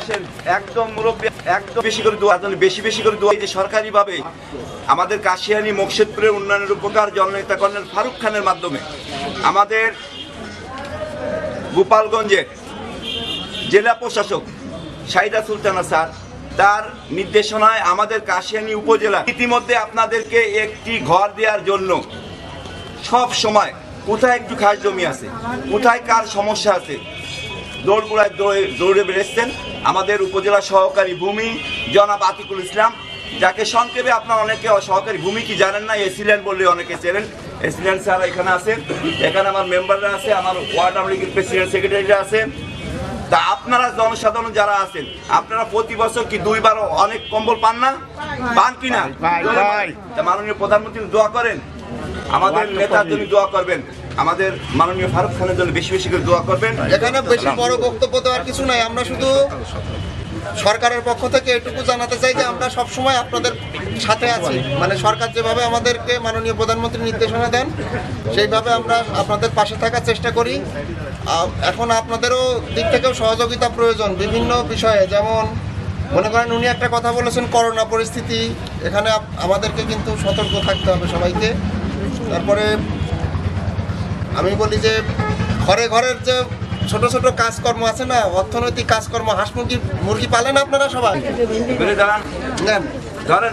আসেন একদম মুরব্বী, একদম বেশি করে দোয়া, বেশি বেশি করে দোয়া। যে সরকারিভাবে আমাদের কাশিয়ানী মোকশেদপুরের উন্নয়নের উপকার জননেতা কর্নেল ফারুক খানের মাধ্যমে আমাদের গোপালগঞ্জের জেলা প্রশাসক শাহিদা সুলতানা স্যার তার নির্দেশনায় আমাদের কাশিয়ানী উপজেলা ইতিমধ্যে আপনাদেরকে একটি ঘর দেওয়ার জন্য সব সময় কোথায় একটু খাস জমি আছে, কোথায় কার সমস্যা আছে, দৌড়গুড়ায় দৌড়ে বেড়েছেন আমাদের উপজেলা সহকারী ভূমি জনাব আতিকুল ইসলাম, যাকে সংক্ষেপে আপনারা অনেকে সহকারী ভূমি কি জানেন না, এসিল্যান্ড বললে অনেকে চেনেন। এসিল্যান্ড স্যার এখানে আছেন, এখানে আমার মেম্বাররা আছে, আমার ওয়ার্ড আওয়ামী লীগের প্রেসিডেন্ট সেক্রেটারিরা আছেন। তা আপনারা জনসাধারণ যারা আছেন, আপনারা প্রতি বছর কি 2 বার অনেক কম্বল পান না, পান কিনা? মাননীয় প্রধানমন্ত্রী দোয়া করেন, আমাদের নেতার জন্য দোয়া করবেন, আমাদের মাননীয় ফারুক খানের জন্য বেশি বেশি করে দোয়া করবেন। এখানে বেশি বড় বক্তব্য দেওয়ার কিছু নাই, আমরা শুধু সরকারের পক্ষ থেকে এটুকু জানাতে চাই যে আমরা সবসময় আপনাদের সাথে আছি। মানে সরকার যেভাবে আমাদেরকে মাননীয় প্রধানমন্ত্রী নির্দেশনা দেন সেইভাবে আমরা আপনাদের পাশে থাকার চেষ্টা করি। এখন আপনাদেরও দিক থেকেও সহযোগিতা প্রয়োজন বিভিন্ন বিষয়ে, যেমন মনে করেন উনি একটা কথা বলেছেন করোনা পরিস্থিতি, এখানে আমাদেরকে কিন্তু সতর্ক থাকতে হবে সবাইকে। তারপরে আমি বলি যে ঘরে ঘরের যে ছোট ছোট কাজকর্ম আছে না, অর্থনৈতিক কাজকর্ম, হাঁস মুরগি পালেন আপনারা সবাই? ধরেন